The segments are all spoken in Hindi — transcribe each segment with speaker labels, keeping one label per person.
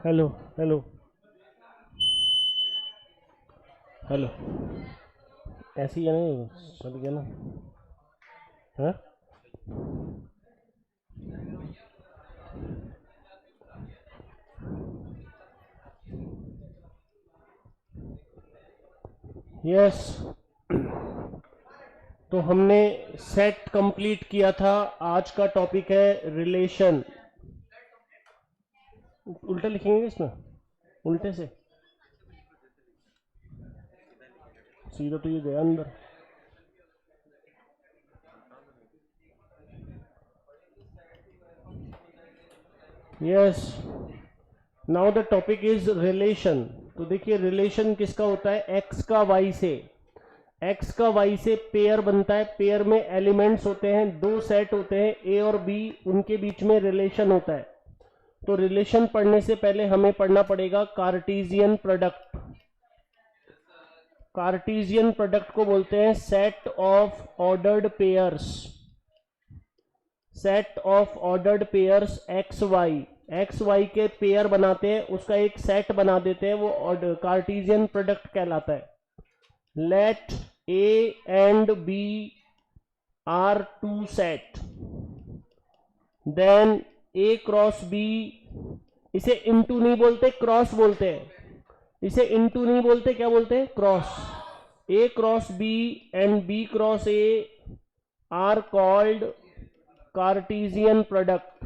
Speaker 1: Hello hello hello. ऐसे ही है ना, चल गया ना। हाँ, यस। तो हमने सेट कंप्लीट किया था। आज का टॉपिक है रिलेशन। उल्टा लिखेंगे इसमें, उल्टे से सीधा तो ये गया अंदर। Yes, now the topic is relation. तो देखिए रिलेशन किसका होता है, एक्स का वाई से। एक्स का वाई से पेयर बनता है। पेयर में एलिमेंट्स होते हैं, दो सेट होते हैं ए और बी, उनके बीच में रिलेशन होता है। तो रिलेशन पढ़ने से पहले हमें पढ़ना पड़ेगा कार्टेशियन प्रोडक्ट। कार्टेशियन प्रोडक्ट को बोलते हैं set of ordered pairs. Set of ordered pairs X Y. X Y के पेयर बनाते हैं, उसका एक सेट बना देते हैं, वो कार्टेशियन प्रोडक्ट कहलाता है। Let A and B are two set, then A cross B. इसे इनटू नहीं बोलते, क्रॉस बोलते हैं। इसे इनटू नहीं बोलते, क्या बोलते हैं, cross. A cross B and B cross A are called Cartesian product.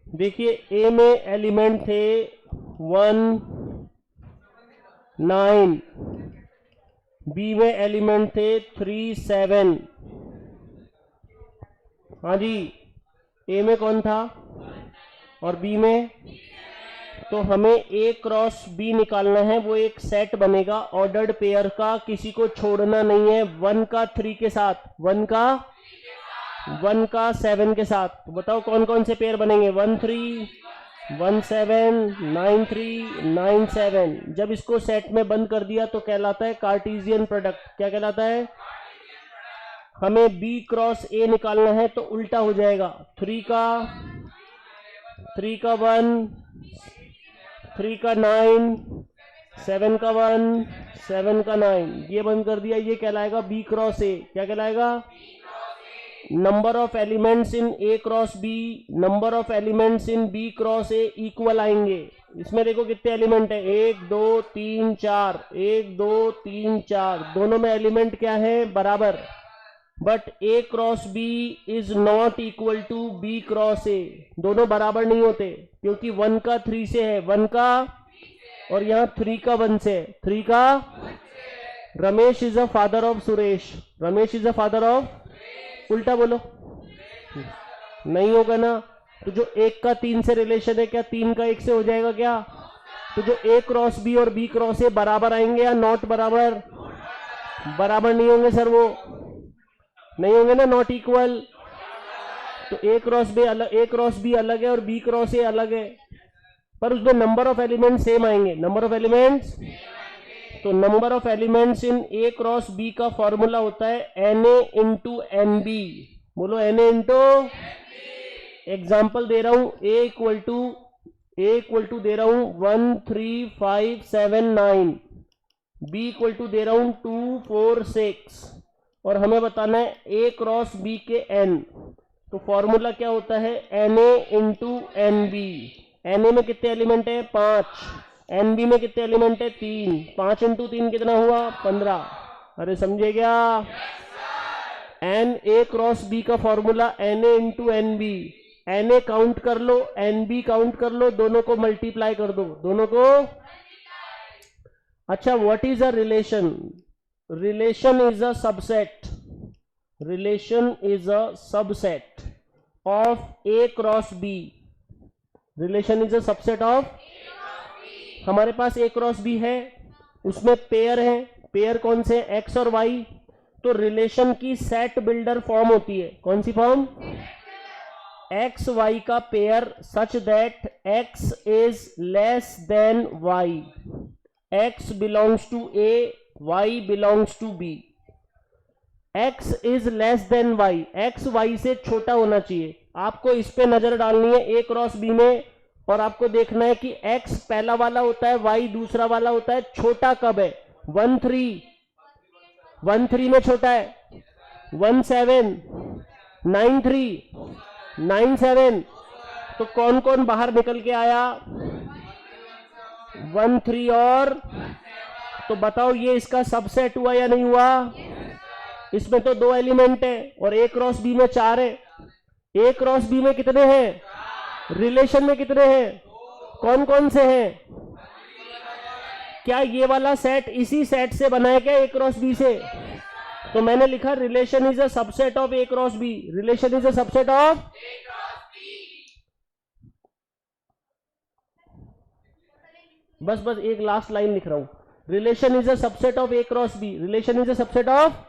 Speaker 1: देखिए ए में एलिमेंट थे 1 9, बी में एलिमेंट थे 3 7। हाँ जी, ए में कौन था और बी में, तो हमें ए क्रॉस बी निकालना है। वो एक सेट बनेगा ऑर्डर्ड पेयर का, किसी को छोड़ना नहीं है। 1 का 3 के साथ, 1 का 7 के साथ। तो बताओ कौन कौन से पेयर बनेंगे, 1 3 1 7 9 3 9 7। जब इसको सेट में बंद कर दिया तो कहलाता है कार्टेशियन प्रोडक्ट। क्या कहलाता है, हमें बी क्रॉस ए निकालना है तो उल्टा हो जाएगा। 3 का 1, 3 का 9, 7 का 1, 7 का 9। ये बंद कर दिया, ये कहलाएगा बी क्रॉस ए। क्या कहलाएगा, number of elements in A cross B, number of elements in B cross A equal आएंगे। इसमें देखो कितने एलिमेंट है, 1 2 3 4, 1 2 3 4, दोनों में एलिमेंट क्या है, बराबर। But A cross B is not equal to B cross A. दोनों बराबर नहीं होते, क्योंकि 1 का 3 से है, 1 का, और यहाँ 3 का 1 से, 3 का। Ramesh is a father of Suresh, Ramesh is a father of, उल्टा बोलो, नहीं होगा ना। तो जो 1 का 3 से रिलेशन है, क्या 3 का 1 से हो जाएगा क्या। तो जो ए क्रॉस बी और बी क्रॉस ए बराबर आएंगे या नॉट बराबर, बराबर नहीं होंगे सर, वो नहीं होंगे ना, नॉट इक्वल। तो ए क्रॉस बी अलग, ए क्रॉस बी अलग है और बी क्रॉस ए अलग है, पर उसमें नंबर ऑफ एलिमेंट सेम आएंगे, नंबर ऑफ एलिमेंट्स। तो number of elements in A cross B का फॉर्मूला होता है N A into N B. बोलो एन ए इंटू, एग्जाम्पल दे रहा हूं, ए इक्वल टू दे रहा हूं 1 3 5 7 9, बी इक्वल टू दे रहा हूं 2 4 6, और हमें बताना है ए क्रॉस बी के एन। तो फॉर्मूला क्या होता है, N A into N B. N A में कितने एलिमेंट है, 5। एन बी में कितने एलिमेंट है, 3। 5 इंटू 3 कितना हुआ, 15। अरे समझे क्या, एन ए क्रॉस बी का formula N A into N B. N A count कर लो, एन बी काउंट कर लो, दोनों को मल्टीप्लाई कर दो, दोनों को। अच्छा, what is a relation, relation is a subset, relation is a subset of A cross B. Relation is a subset of, हमारे पास ए क्रॉस बी है, उसमें पेयर है, पेयर कौन से, एक्स और वाई। तो रिलेशन की सेट बिल्डर फॉर्म होती है, कौन सी फॉर्म, एक्स वाई का pair such that X is less than Y, X belongs to A, Y belongs to B. X is less than Y, X Y से छोटा होना चाहिए। आपको इस पे नजर डालनी है ए क्रॉस बी में, और आपको देखना है कि x पहला वाला होता है, y दूसरा वाला होता है, छोटा कब है? 1 3, 1 3 में छोटा है, 1 7, 9 3, 9 7। तो कौन कौन बाहर निकल के आया? 1 3 और, तो बताओ ये इसका सबसेट हुआ या नहीं हुआ? इसमें तो 2 एलिमेंट है और ए क्रॉस बी में 4 है। ए क्रॉस बी में कितने हैं? रिलेशन में कितने हैं? कौन कौन से हैं? क्या ये वाला सेट इसी सेट से बना है क्या, ए क्रॉस बी से? तो मैंने लिखा relation is a subset of A cross B, relation is a subset of. बस बस एक लास्ट लाइन लिख रहा हूं, relation is a subset of A cross B, relation is a subset of.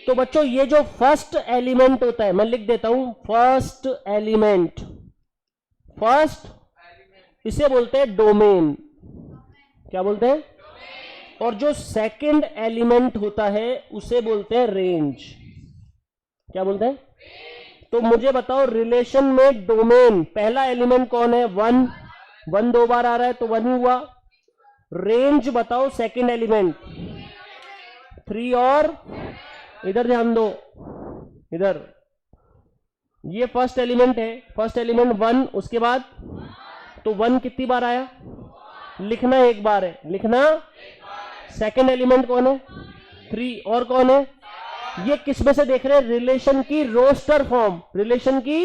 Speaker 1: तो बच्चों ये जो फर्स्ट एलिमेंट होता है, मैं लिख देता हूं फर्स्ट एलिमेंट, फर्स्ट इसे बोलते हैं डोमेन। क्या बोलते हैं? और जो सेकंड एलिमेंट होता है उसे बोलते हैं रेंज। क्या बोलते हैं? तो मुझे बताओ रिलेशन में डोमेन पहला एलिमेंट कौन है? 1, 1 2 बार आ रहा है तो 1 ही हुआ। रेंज बताओ सेकंड एलिमेंट 3, और इधर ध्यान दो, इधर ये फर्स्ट एलिमेंट है, फर्स्ट एलिमेंट 1, उसके बाद तो 1 कितनी बार आया? लिखना एक बार है, लिखना। सेकंड एलिमेंट कौन है? 3, और कौन है? ये किस में से देख रहे हैं? रिलेशन की रोस्टर फॉर्म, रिलेशन की,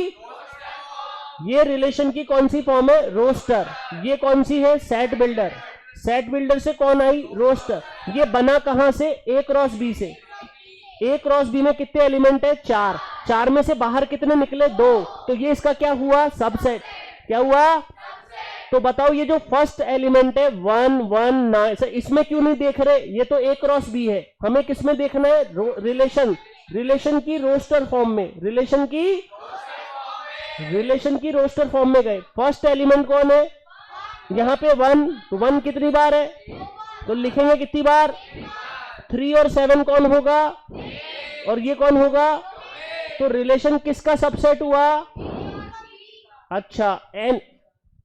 Speaker 1: ये रिलेशन की कौन सी फॉर्म है? रोस्टर। ये कौन सी है? Set builder. सेट बिल्डर से कौन आई? रोस्टर। ये बना कहां से? ए क्रॉस बी से। ए क्रॉस बी में कितने एलिमेंट है? 4, 4 में से बाहर कितने निकले? 2, तो ये इसका क्या हुआ? सबसेट। क्या हुआ? तो बताओ ये जो फर्स्ट एलिमेंट है 1 1 9, इसमें क्यों नहीं देख रहे? ये तो ए क्रॉस बी है, हमें किस में देखना है? रिलेशन, रिलेशन की रोस्टर फॉर्म में, रिलेशन की, रिलेशन की रोस्टर फॉर्म में गए। फर्स्ट एलिमेंट कौन है? यहां पे 1, तो 1 कितनी बार है? तो लिखेंगे कितनी बार? 3 और 7 कौन होगा? और ये कौन होगा? तो रिलेशन किसका सबसेट हुआ? अच्छा, एन,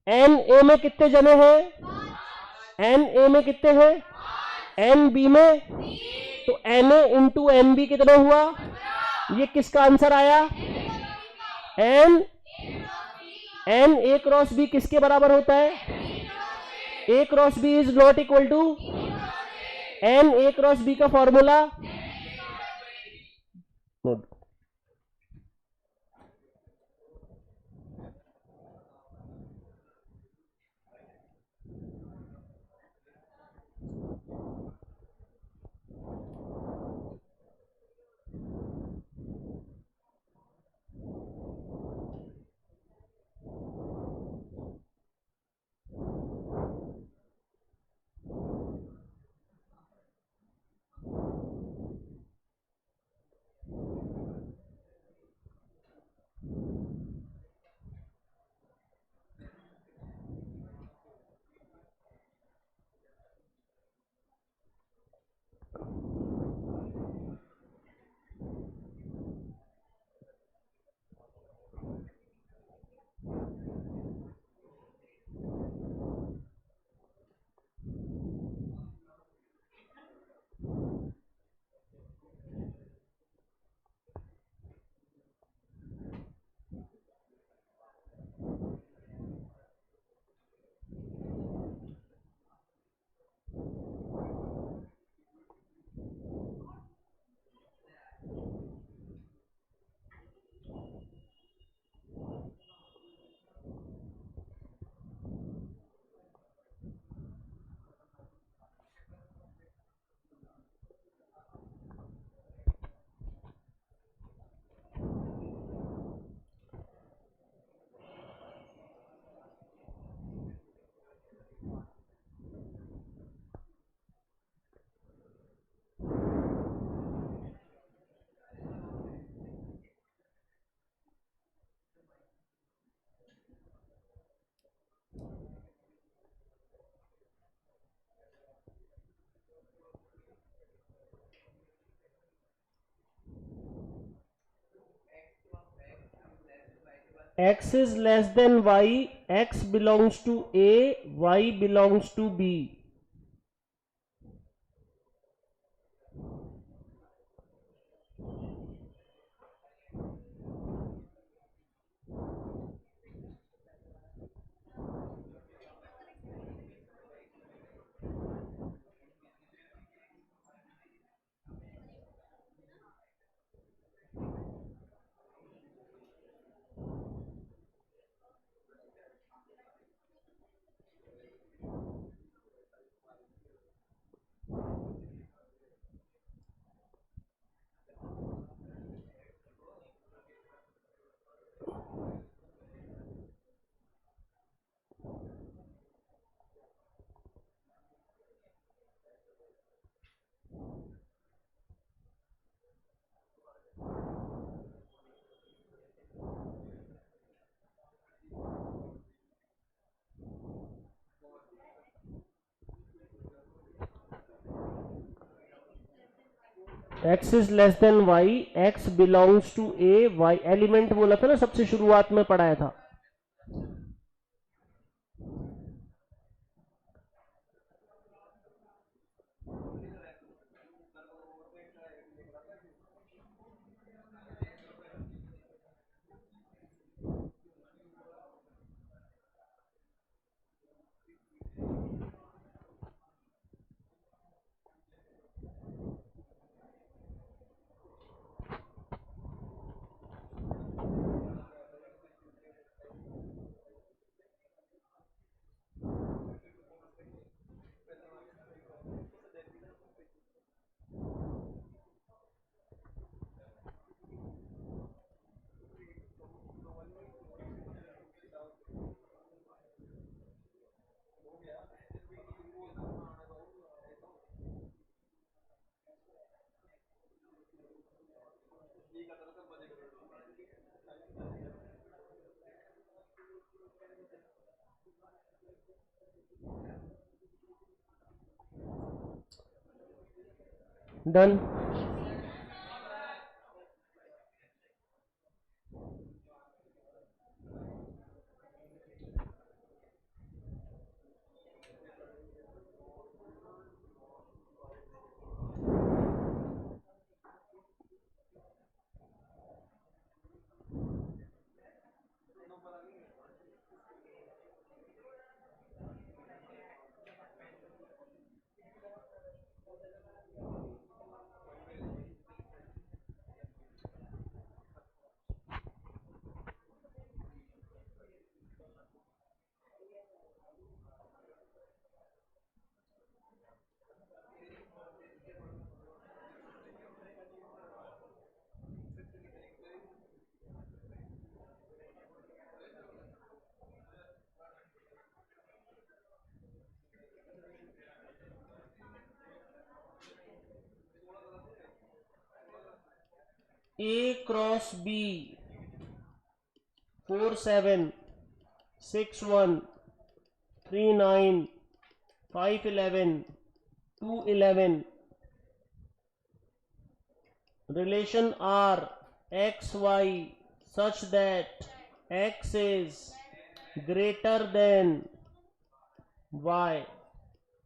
Speaker 1: एन ए में कितने जने हैं? एन ए में कितने हैं? एन बी में, तो N A into N B कितना हुआ? ये किसका आंसर आया? N, N A cross B किसके बराबर होता है? A cross B is not equal to N A cross B का formula note. x is less than y, x belongs to A, y belongs to B. x is less than y, x belongs to A, y element बोला था ना सबसे शुरुआत में पढ़ाया था. Done. A cross B 4 7 6 1 3 9 5 11 2 11. Relation R x y such that x is greater than y,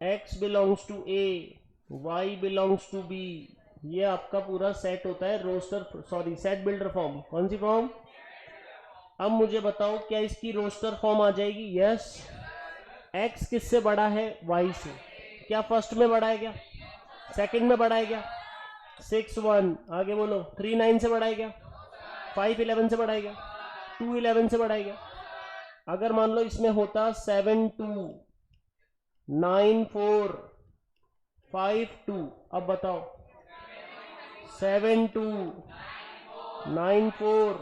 Speaker 1: x belongs to A, y belongs to B. ये आपका पूरा सेट होता है roster sorry set builder form. कौन सी फॉर्म? अब मुझे बताओ क्या इसकी रोस्टर फॉर्म आ जाएगी? यस. x किससे बड़ा है? y से. क्या फर्स्ट में बड़ा है? क्या सेकंड में बड़ा है? क्या 6 1. आगे बोलो. 3 9 से बड़ा है? क्या 5 11 से बड़ा है? क्या 2 11 से बड़ा है? क्या अगर मान लो इसमें होता 7 2 9 4 5 2. अब बताओ 7 2 9 4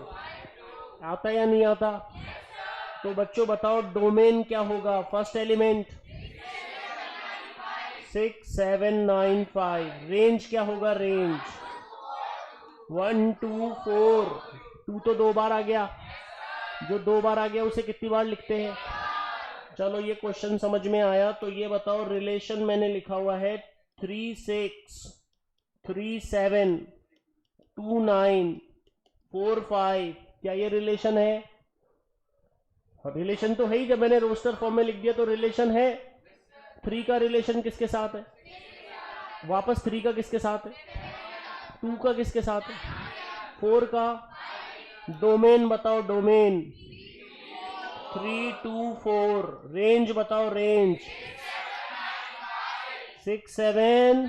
Speaker 1: आता या नहीं आता? तो बच्चों बताओ डोमेन क्या होगा? First element 6 7 9 5. रेंज क्या होगा? रेंज 1 2 4. 2 तो 2 बार आ गया. जो 2 बार आ गया उसे कितनी बार लिखते हैं? चलो ये क्वेश्चन समझ में आया. तो ये बताओ रिलेशन मैंने लिखा हुआ है 3 6 3 7 2 9 4 5. क्या ये रिलेशन है? और रिलेशन तो है ही, जब मैंने रोस्टर फॉर्म में लिख दिया तो रिलेशन है। 3 का रिलेशन किसके साथ है? वापस 3 का किसके साथ है? 2 का किसके साथ है? 4 का। डोमेन बताओ, डोमेन। 3 2 4। रेंज बताओ, रेंज 6 7।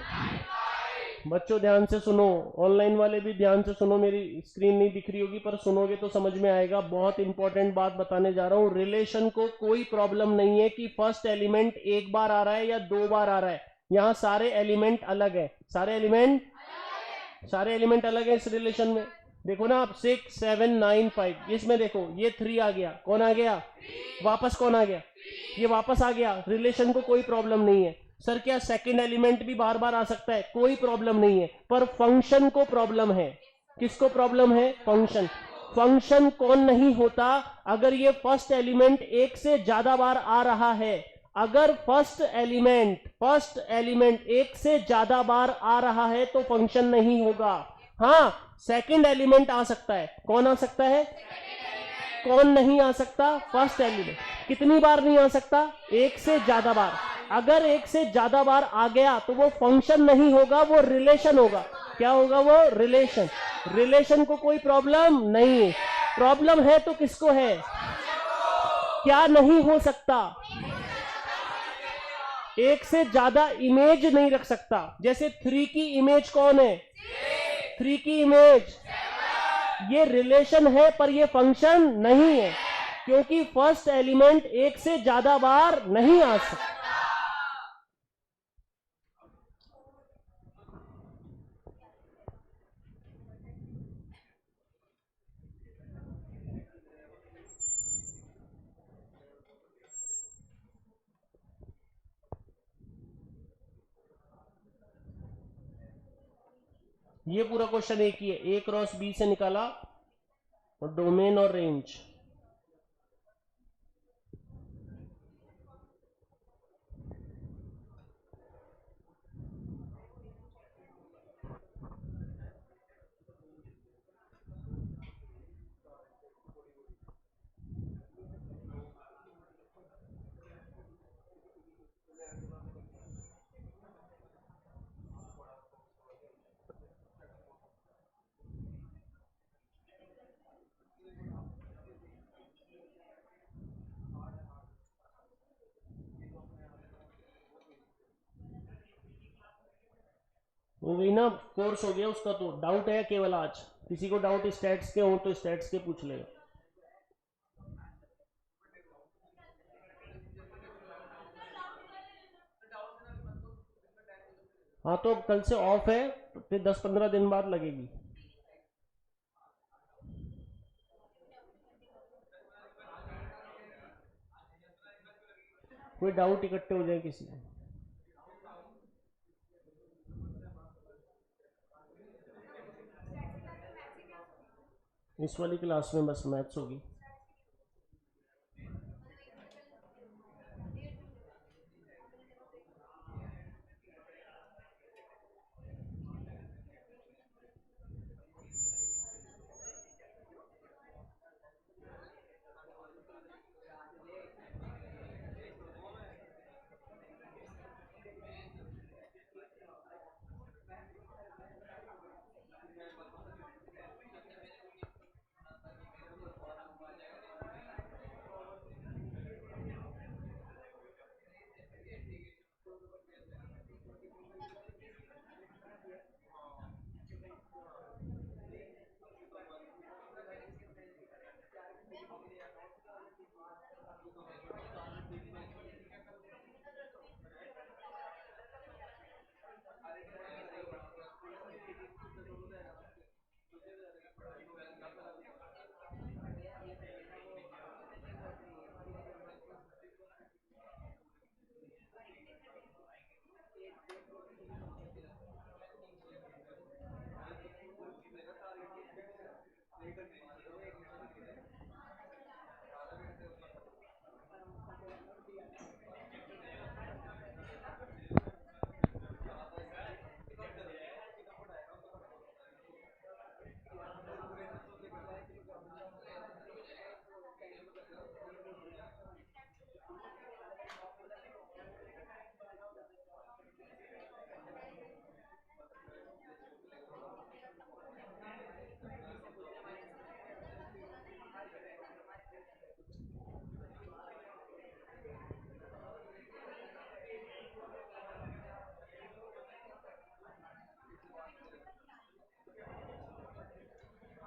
Speaker 1: बच्चों ध्यान से सुनो, ऑनलाइन वाले भी ध्यान से सुनो, मेरी स्क्रीन नहीं दिख रही होगी पर सुनोगे तो समझ में आएगा। बहुत इंपॉर्टेंट बात बताने जा रहा हूं। रिलेशन को कोई प्रॉब्लम नहीं है कि फर्स्ट एलिमेंट एक बार आ रहा है या 2 बार आ रहा है। यहां सारे एलिमेंट अलग है, सारे एलिमेंट अलग है इस रिलेशन में। देखो ना आप, 6 7 9 5, इसमें देखो ये 3 आ गया, कौन आ गया? वापस कौन आ गया? ये वापस आ गया। रिलेशन को कोई प्रॉब्लम नहीं है। सर क्या सेकंड एलिमेंट भी बार बार आ सकता है? कोई प्रॉब्लम नहीं है, पर फंक्शन को प्रॉब्लम है। किसको प्रॉब्लम है? फंक्शन। फंक्शन कौन नहीं होता? अगर ये फर्स्ट एलिमेंट एक से ज्यादा बार आ रहा है। अगर फर्स्ट एलिमेंट एक से ज्यादा बार आ रहा है तो फंक्शन नहीं होगा। हाँ, सेकंड एलिमेंट आ सकता है। कौन आ सकता है? कौन नहीं आ सकता? First element. कितनी बार नहीं आ सकता? एक से ज्यादा बार। अगर एक से ज्यादा बार आ गया तो वो फंक्शन नहीं होगा, वो रिलेशन होगा। क्या होगा? वो रिलेशन। रिलेशन को कोई प्रॉब्लम नहीं है। प्रॉब्लम है तो किसको है? क्या नहीं हो सकता? एक से ज्यादा इमेज नहीं रख सकता। जैसे 3 की इमेज कौन है? 3 की इमेज, ये रिलेशन है पर ये फंक्शन नहीं है, क्योंकि फर्स्ट एलिमेंट एक से ज्यादा बार नहीं आ सकता। ये पूरा क्वेश्चन एक ही है, ए क्रॉस बी से निकाला और डोमेन और रेंज। हो गई ना, कोर्स हो गया उसका। तो डाउट है केवल आज? किसी को डाउट स्टैट्स के हो तो स्टैट्स के पूछ लेगा। हाँ तो कल से ऑफ है, तो फिर 10-15 दिन बाद लगेगी। कोई डाउट इकट्ठे हो जाए किसी को? इस वाली क्लास में बस मैथ्स होगी।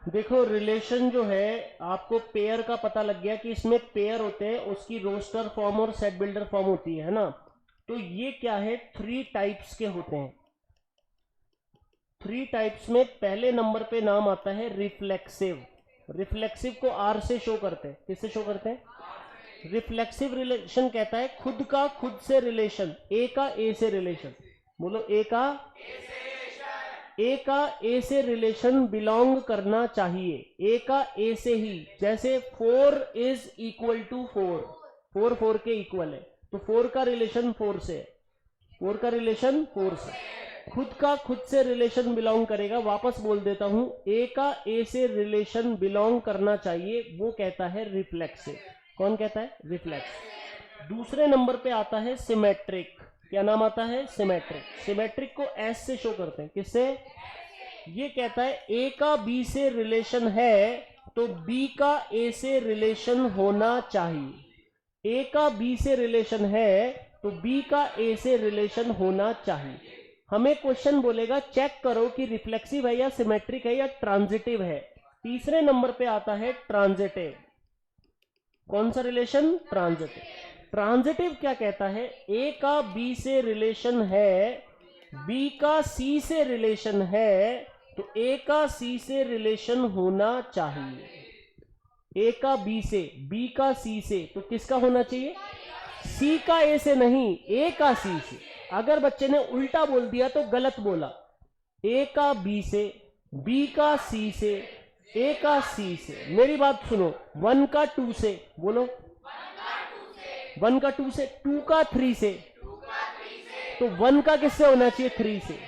Speaker 1: देखो रिलेशन जो है आपको पेयर का पता लग गया कि इसमें पेयर होते हैं, उसकी रोस्टर फॉर्म और सेट बिल्डर फॉर्म होती है ना। तो ये क्या है, 3 टाइप्स के होते हैं। 3 टाइप्स में पहले नंबर पे नाम आता है रिफ्लेक्सिव। रिफ्लेक्सिव को आर से शो करते हैं, किससे शो करते हैं? रिफ्लेक्सिव रिलेशन कहता है खुद का खुद से रिलेशन, ए का ए से रिलेशन। बोलो, ए का ए से रिलेशन बिलोंग करना चाहिए, ए का ए से ही। जैसे 4 इज इक्वल टू 4, 4 4 के इक्वल है, तो 4 का रिलेशन 4 से है, 4 का रिलेशन 4 से। खुद का खुद से रिलेशन बिलोंग करेगा। वापस बोल देता हूं, ए का ए से रिलेशन बिलोंग करना चाहिए, वो कहता है रिफ्लेक्सिव। कौन कहता है? रिफ्लेक्स। दूसरे नंबर पे आता है सिमेट्रिक। क्या नाम आता है? सिमेट्रिक। सिमेट्रिक को एस से शो करते हैं, किससे? ये कहता है ए का बी से रिलेशन है तो बी का ए से रिलेशन होना चाहिए। ए का बी से रिलेशन है तो बी का ए से रिलेशन होना चाहिए। हमें क्वेश्चन बोलेगा चेक करो कि रिफ्लेक्सिव है या सिमेट्रिक है या ट्रांजिटिव है। तीसरे नंबर पे आता है ट्रांजिटिव। कौन सा रिलेशन? ट्रांजिटिव। ट्रांजिटिव क्या कहता है? ए का बी से रिलेशन है, बी का सी से रिलेशन है, तो ए का सी से रिलेशन होना चाहिए। ए का बी से, बी का सी से, तो किसका होना चाहिए? सी का ए से नहीं, ए का सी से। अगर बच्चे ने उल्टा बोल दिया तो गलत बोला। ए का बी से, बी का सी से, ए का सी से। मेरी बात सुनो, 1 का 2 से, बोलो 1 का 2 से, 2 का 3 से, तो 1 का किससे होना चाहिए? 3 से।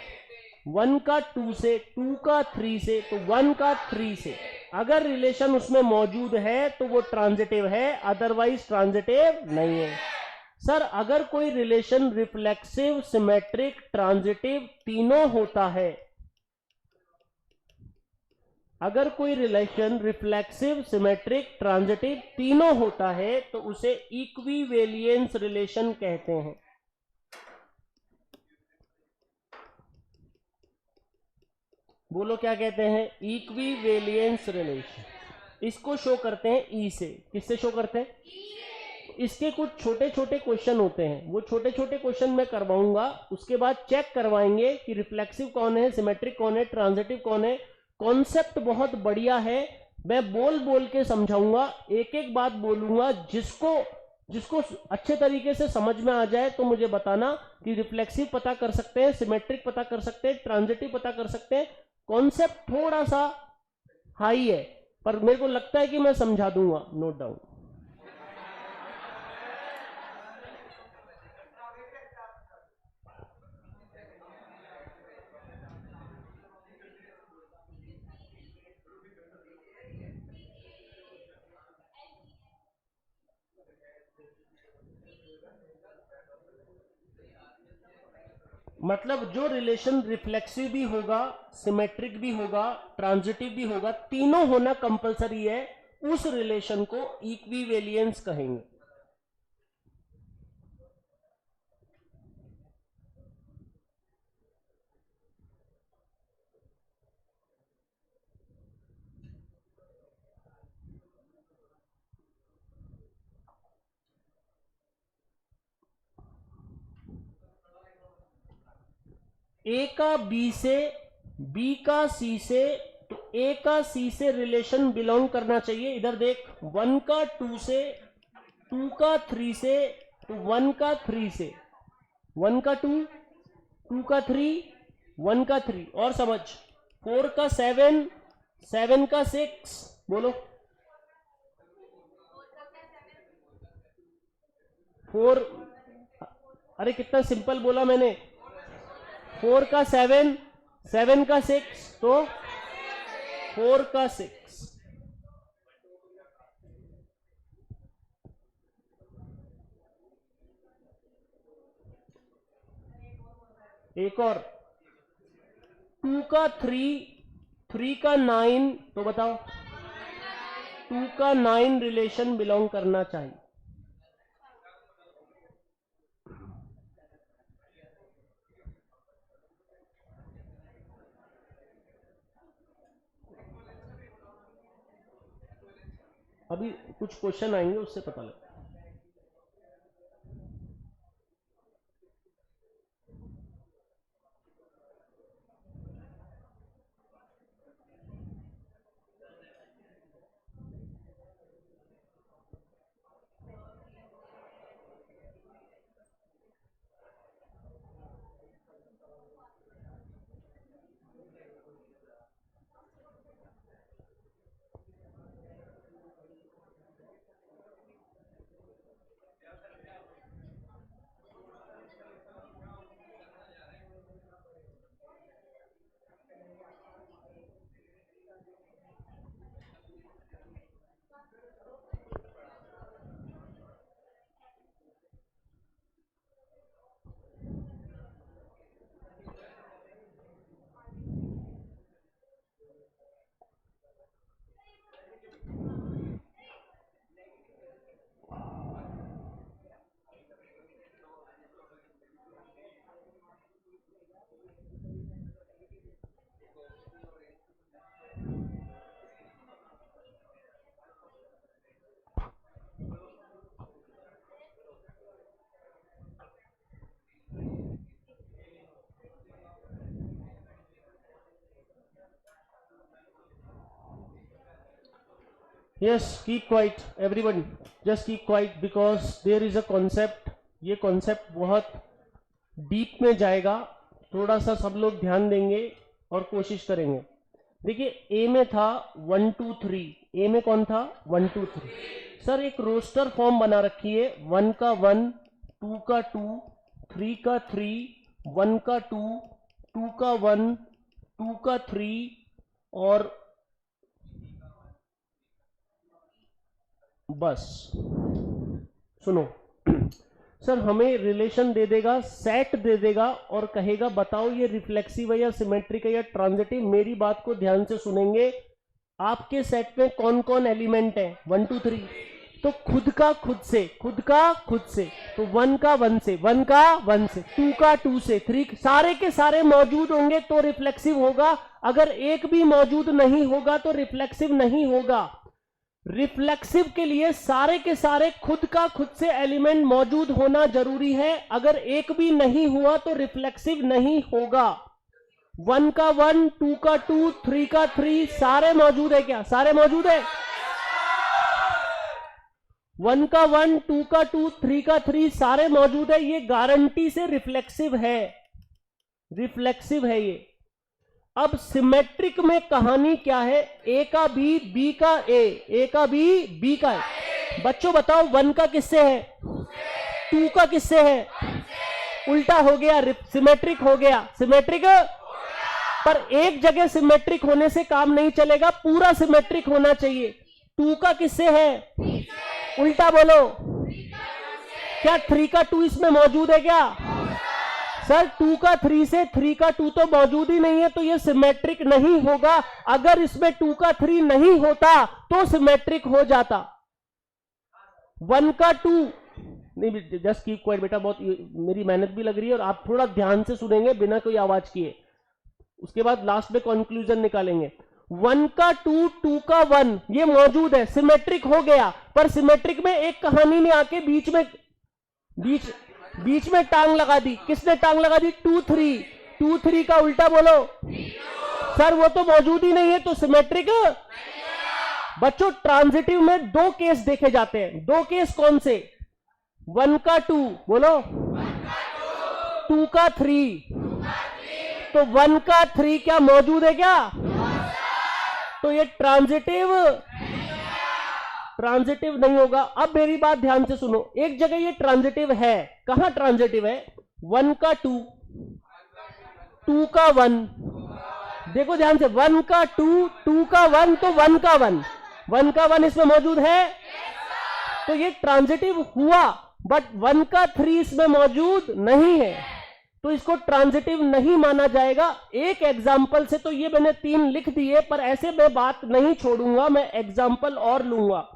Speaker 1: 1 का 2 से, 2 का 3 से, तो 1 का 3 से। अगर रिलेशन उसमें मौजूद है तो वो ट्रांजिटिव है, अदरवाइज ट्रांजिटिव नहीं है। सर अगर कोई रिलेशन रिफ्लेक्सिव, सिमेट्रिक, ट्रांजिटिव तीनों होता है, अगर कोई रिलेशन रिफ्लेक्सिव, सिमेट्रिक, ट्रांजिटिव तीनों होता है तो उसे इक्विवेलियंस रिलेशन कहते हैं। बोलो क्या कहते हैं? इक्विवेलियंस रिलेशन। इसको शो करते हैं ई से। किससे शो करते हैं? इसके कुछ छोटे छोटे क्वेश्चन होते हैं, वो छोटे छोटे क्वेश्चन मैं करवाऊंगा, उसके बाद चेक करवाएंगे कि रिफ्लेक्सिव कौन है, सिमेट्रिक कौन है, ट्रांजिटिव कौन है। कॉन्सेप्ट बहुत बढ़िया है, मैं बोल बोल के समझाऊंगा, एक एक बात बोलूंगा। जिसको जिसको अच्छे तरीके से समझ में आ जाए तो मुझे बताना कि रिफ्लेक्सिव पता कर सकते हैं, सिमेट्रिक पता कर सकते हैं, ट्रांजिटिव पता कर सकते हैं। कॉन्सेप्ट थोड़ा सा हाई है पर मेरे को लगता है कि मैं समझा दूंगा, नो डाउट। मतलब जो रिलेशन रिफ्लेक्सिव भी होगा, सिमेट्रिक भी होगा, ट्रांजिटिव भी होगा, तीनों होना कंपलसरी है, उस रिलेशन को इक्विवेलियंस कहेंगे। ए का बी से, बी का सी से, तो ए का सी से रिलेशन बिलोंग करना चाहिए। इधर देख, 1 का 2 से, 2 का 3 से, तो 1 का 3 से, 1 का 2, 2 का 3, 1 का 3। और समझ, 4 का 7, 7 का 6, बोलो 4। अरे कितना सिंपल बोला मैंने, 4 का 7, 7 का 6, तो 4 का 6। एक और, 2 का 3, 3 का 9, तो बताओ 2 का 9 रिलेशन बिलोंग करना चाहिए। अभी कुछ क्वेश्चन आएंगे उससे पता लगेगा। Yes, keep quiet everybody, just keep quiet because there is a concept. ये concept बहुत डीप में जाएगा, थोड़ा सा सब लोग ध्यान देंगे और कोशिश करेंगे। देखिए ए में था 1 2 3, ए में कौन था 1 2 3। सर एक रोस्टर फॉर्म बना रखी है, 1 का 1, 2 का 2, 3 का 3, 1 का 2, 2 का 1, 2 का 3 और बस। सुनो सर हमें रिलेशन दे देगा, सेट दे देगा और कहेगा बताओ ये रिफ्लेक्सिव है या सिमेट्रिक है या ट्रांजिटिव। मेरी बात को ध्यान से सुनेंगे। आपके सेट में कौन कौन एलिमेंट है 1 2 3, तो खुद का खुद से, खुद का खुद से, तो 1 का 1 से, 1 का 1 से, 2 का 2 से, 3 सारे के सारे मौजूद होंगे तो रिफ्लेक्सिव होगा। अगर एक भी मौजूद नहीं होगा तो रिफ्लेक्सिव नहीं होगा। रिफ्लेक्सिव के लिए सारे के सारे खुद का खुद से एलिमेंट मौजूद होना जरूरी है। अगर एक भी नहीं हुआ तो रिफ्लेक्सिव नहीं होगा। 1 का 1, 2 का 2, 3 का 3 सारे मौजूद है क्या? सारे मौजूद है। 1 का 1, 2 का 2, 3 का 3 सारे मौजूद है। ये गारंटी से रिफ्लेक्सिव है, रिफ्लेक्सिव है ये। अब सिमेट्रिक में कहानी क्या है? ए का बी, बी का ए का बी, बी का ए। बच्चों बताओ 1 का किससे है? 2 का किससे है? उल्टा हो गया, सिमेट्रिक हो गया। सिमेट्रिक पर एक जगह सिमेट्रिक होने से काम नहीं चलेगा, पूरा सिमेट्रिक होना चाहिए। 2 का किससे है? उल्टा बोलो। क्या 3 का 2 इसमें मौजूद है क्या? सर 2 का 3 से 3 का 2 तो मौजूद ही नहीं है, तो ये सिमेट्रिक नहीं होगा। अगर इसमें 2 का 3 नहीं होता तो सिमेट्रिक हो जाता। 1 का 2 नहीं, जस्ट कीप क्वाइट बेटा, बहुत मेरी मेहनत भी लग रही है और आप थोड़ा ध्यान से सुनेंगे बिना कोई आवाज किए। उसके बाद लास्ट में कंक्लूजन निकालेंगे। 1 का 2, 2 का 1 ये मौजूद है, सिमेट्रिक हो गया। पर सिमेट्रिक में एक कहानी ने आके बीच में टांग लगा दी। किसने टांग लगा दी? 2 3। 2 3 का उल्टा बोलो। सर वो तो मौजूद ही नहीं है, तो सिमेट्रिक। बच्चों ट्रांजिटिव में 2 केस देखे जाते हैं। 2 केस कौन से? 1 का 2 बोलो, 2 का 3। तो 1 का 3 क्या मौजूद है क्या? तो ये ट्रांजिटिव नहीं होगा। अब मेरी बात ध्यान से सुनो, एक जगह ये ट्रांजिटिव है। कहां ट्रांजिटिव है? 1 का 2, 2 का 1। देखो ध्यान से, 1 का 2, 2 का 1, तो 1 का 1, 1 का 1 इसमें मौजूद है। तो ये ट्रांजिटिव हुआ, बट 1 का 3 इसमें मौजूद नहीं है, तो इसको ट्रांजिटिव नहीं माना जाएगा। एक एग्जाम्पल से, तो ये मैंने 3 लिख दिए, पर ऐसे मैं बात नहीं छोड़ूंगा, मैं एग्जाम्पल और लूंगा।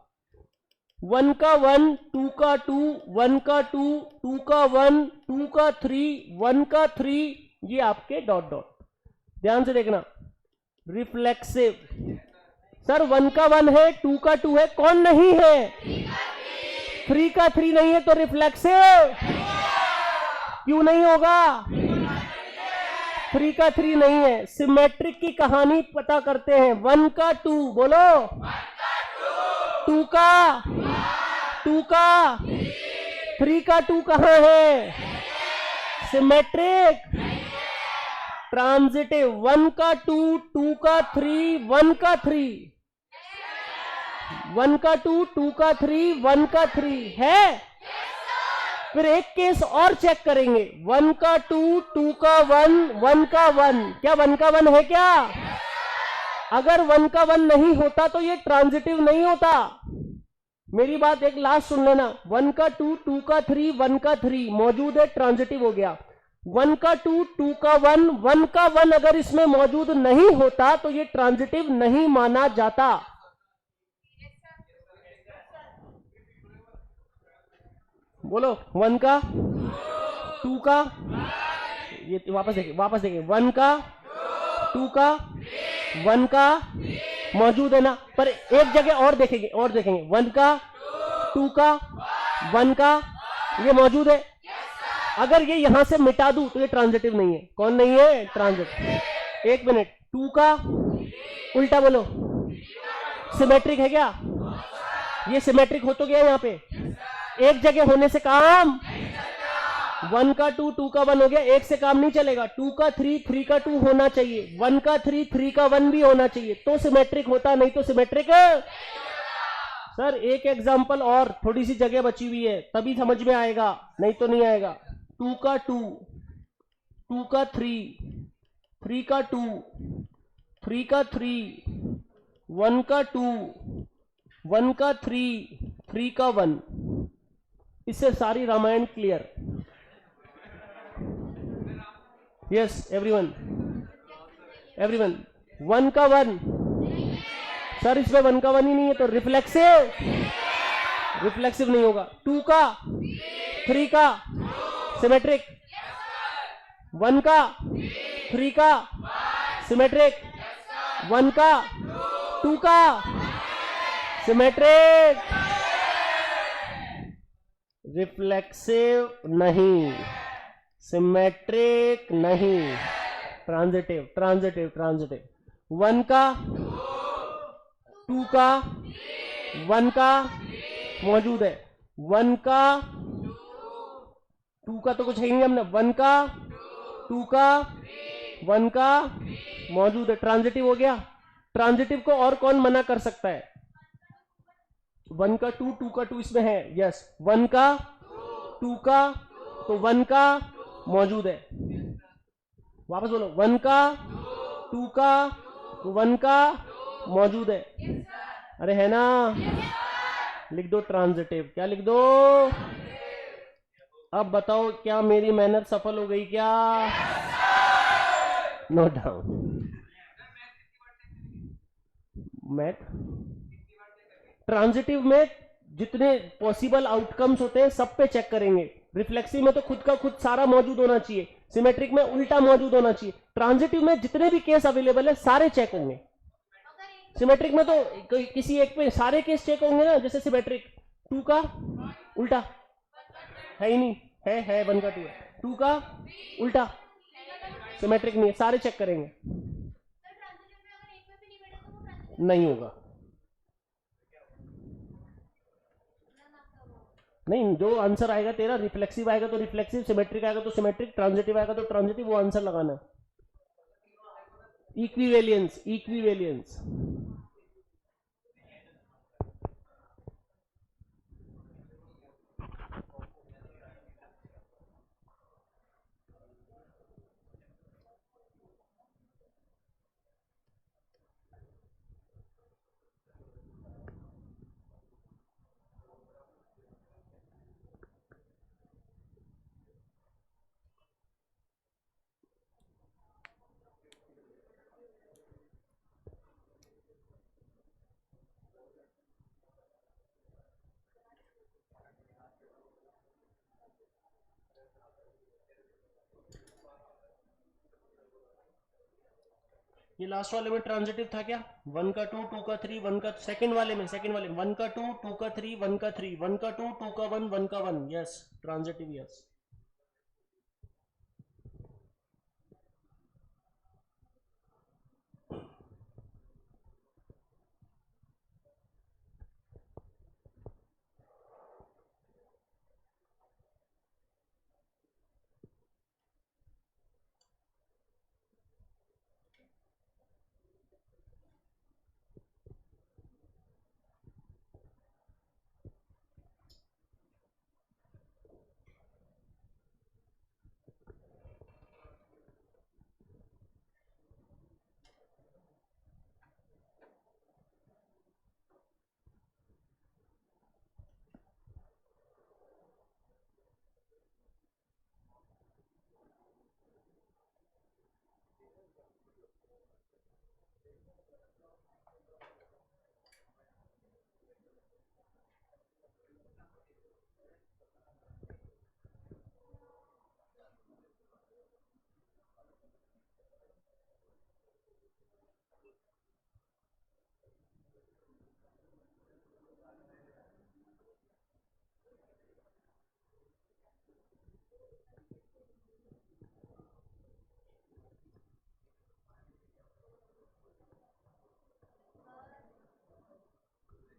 Speaker 1: 1 का 1, 2 का 2, 1 का 2, 2 का 1, 2 का 3, 1 का 3, ये आपके डॉट डॉट। ध्यान से देखना, रिफ्लेक्सिव, सर 1 का 1 है, 2 का 2 है, कौन नहीं है? 3 का 3 नहीं है, तो रिफ्लेक्सिव क्यों नहीं होगा? 3 का 3 नहीं है। सिमेट्रिक की कहानी पता करते हैं। 1 का 2 बोलो, 2 का 2 का 3 का 2 कहां है? Symmetric transitive. 1 का 2, 2 का 3, 1 का 3, 1 का 2, 2 का 3, 1 का 3 है। फिर एक केस और चेक करेंगे। 1 का 2, 2 का 1, 1 का 1, क्या 1 का 1 है क्या? अगर 1 का 1 नहीं होता तो ये ट्रांजिटिव नहीं होता। मेरी बात एक लास्ट सुन लेना। 1 का 2, 2 का 3, 1 का 3 मौजूद है, ट्रांजिटिव हो गया। 1 का 2, 2 का 1, 1 का 1 अगर इसमें मौजूद नहीं होता तो ये ट्रांजिटिव नहीं माना जाता। बोलो 1 का 2 का, ये वापस देखें 1 का 2 का 1 का मौजूद है ना, पर एक जगह और देखेंगे 1 का 2 का 1 का ये मौजूद है। अगर ये यहां से मिटा दूं तो ये ट्रांजिटिव नहीं है। कौन नहीं है? ट्रांजिटिव। एक मिनट, 2 का उल्टा बोलो, सिमेट्रिक है क्या? ये सिमेट्रिक हो तो गया यहां पे, एक जगह होने से काम। 1 का 2, 2 का 1 हो गया, एक से काम नहीं चलेगा। 2 का 3, 3 का 2 होना चाहिए। 1 का 3, 3 का 1 भी होना चाहिए, तो सिमेट्रिक होता, नहीं तो सिमेट्रिक है। सर एक एग्जांपल और, थोड़ी सी जगह बची हुई है तभी समझ में आएगा, नहीं तो नहीं आएगा। 2 का 2, 2 का 3, 3 का 2, 3 का 3, 1 का 2, 1 का 3, 3 का 1, इससे सारी रामायण क्लियर। यस एवरीवन, 1 का 1, सर इसमें 1 का 1 ही नहीं है, तो रिफ्लेक्सिव नहीं होगा। 2 का 3 का सिमेट्रिक, 1 का 3 का सिमेट्रिक, 1 का 2 का सिमेट्रिक, रिफ्लेक्सिव नहीं, सिमेट्रिक नहीं, ट्रांजिटिव। 1 का 2 का 1 का मौजूद है। 1 का 2 का तो कुछ है ही नहीं, हमने 1 का 2 का 1 का मौजूद है, ट्रांजिटिव हो गया। ट्रांजिटिव को और कौन मना कर सकता है? 1 का 2, 2 का 2 इसमें है, यस। 1 का 2 का, तो 1 का मौजूद है। वापस बोलो, 1 का 2 का 1 का मौजूद है। अरे है ना, लिख दो ट्रांजिटिव। क्या लिख दो? अब बताओ क्या मेरी मेहनत सफल हो गई क्या? No doubt. मैथ ट्रांजिटिव में जितने पॉसिबल आउटकम्स होते हैं सब पे चेक करेंगे। रिफ्लेक्सिव में तो खुद का खुद सारा मौजूद होना चाहिए, सिमेट्रिक में उल्टा मौजूद होना चाहिए। ट्रांजिटिव में जितने भी केस अवेलेबल है सारे चेक होंगे। सिमेट्रिक में तो किसी एक पे सारे केस चेक होंगे ना, जैसे सिमेट्रिक 2 का उल्टा है ही नहीं, है 1 का 2 है, 2 का उल्टा सिमेट्रिक नहीं है, सारे चेक करेंगे। नहीं होगा, नहीं, जो आंसर आएगा तेरा, रिफ्लेक्सिव आएगा तो रिफ्लेक्सिव, सिमेट्रिक आएगा तो सिमेट्रिक, ट्रांजिटिव आएगा तो ट्रांजिटिव, वो आंसर लगाना। इक्विवेलियंस। ये लास्ट वाले में ट्रांजिटिव था क्या? 1 का 2, 2 का 3, 1 का सेकंड वाले में 1 का 2, 2 का 3, 1 का 3, 1 का 2, 2 का 1, 1 का 1, यस ट्रांजिटिव, यस।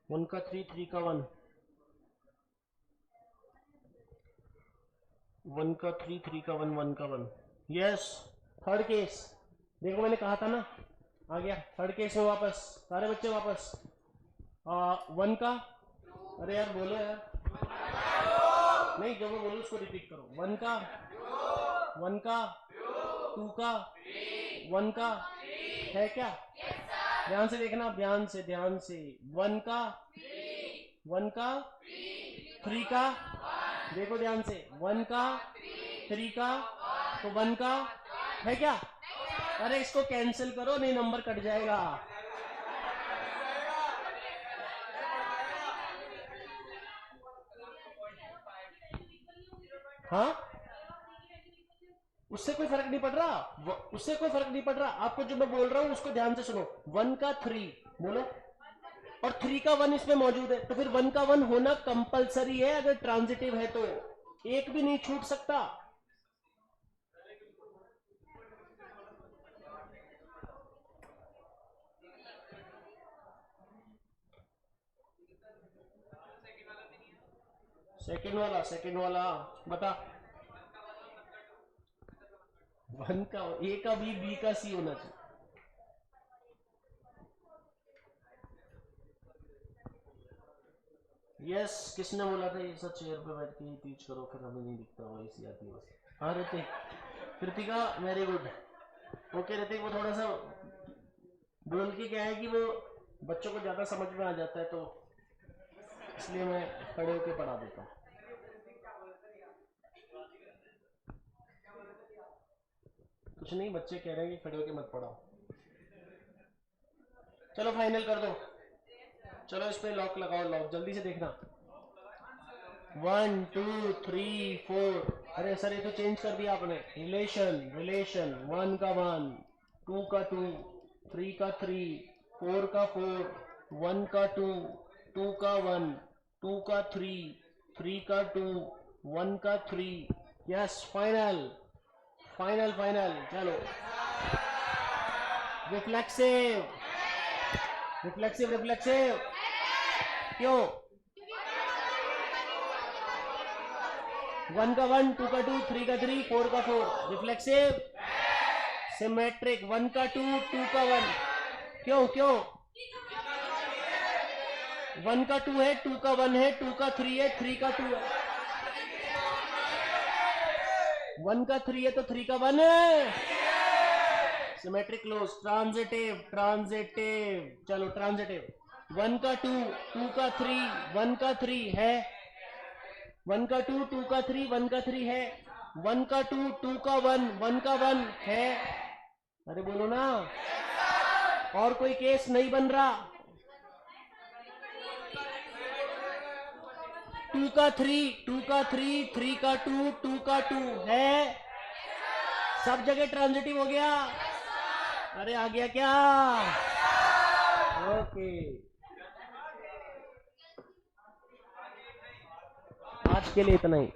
Speaker 1: वन का 3, 3 का 1, 1 का 3, 3 का 1, 1 का 1, यस। थर्ड केस देखो, मैंने कहा था ना, आ गया थर्ड केस में वापस, सारे बच्चे वापस। 1 का, अरे यार बोलो यार, नहीं जो मैं बोलूँ उसको रिपीट करो। 1 का, 1 का, 2 का, 1 का, है क्या? ध्यान से देखना, ध्यान से, ध्यान से। 1 का, 1 का, 3 का, देखो ध्यान से, 1 का, 3 का, तो 1 का है क्या? अरे इसको कैंसिल करो, नहीं नंबर कट जाएगा। हाँ, उससे कोई फर्क नहीं पड़ रहा, उससे कोई फर्क नहीं पड़ रहा। आपको जो मैं बोल रहा हूँ उसको ध्यान से सुनो। 1 का 3 बोलो, और 3 का 1 इसमें मौजूद है, तो फिर 1 का 1 होना कंपलसरी है। अगर ट्रांजिटिव है तो एक भी नहीं छूट सकता। सेकंड वाला बता। 1 का ए का बी, बी का सी होना चाहिए। यस, किसने बोला था ये सब चेयर पे बैठ के ही टीच करो, फिर हमें नहीं दिखता वही सी आती बस। हाँ Hrithik, Kritika very good. Okay Hrithik, वो थोड़ा सा बोल के क्या है कि वो बच्चों को ज्यादा समझ में आ जाता है, तो इसलिए मैं खड़े होके पढ़ा देता हूँ। कुछ नहीं, बच्चे कह रहे हैं कि खड़े होके मत पढ़ाओ। चलो फाइनल कर दो, चलो इस पे लॉक लगाओ, लॉक जल्दी से देखना। 1 2 3 4, अरे सर ये तो चेंज कर दिया आपने। रिलेशन, रिलेशन, 1 का 1, 2 का 2, 3 का 3, 4 का 4, 1 का 2, 2 का 1, 2 का 3, 3 का 2, 1 का 3, यस फाइनल, फाइनल फाइनल। चलो रिफ्लेक्सिव, रिफ्लेक्सिव, रिफ्लेक्सिव क्यों? 1 का 1, 2 का 2, 3 का 3, 4 का 4, रिफ्लेक्सिव, सिमेट्रिक। 1 का 2, 2 का 1, क्यों क्यों? 1 का 2 है, 2 का 1 है, 2 का 3 है, 3 का 2 है। 1 का 3 है तो 3 का 1 है, सिमेट्रिक क्लोज। ट्रांजिटिव, ट्रांजिटिव, चलो ट्रांजिटिव। 1 का 2, 2 का 3, 1 का 3 है, 1 का 2, 2 का 3, 1 का 3 है, 1 का 2, 2 का 1, 1 का 1 है। अरे बोलो ना, और कोई केस नहीं बन रहा। 2 का 3, 2 का 3, 3 का 2, 2 का 2 है, सब जगह ट्रांजिटिव हो गया। अरे आ गया क्या? ओके, आज के लिए इतना ही।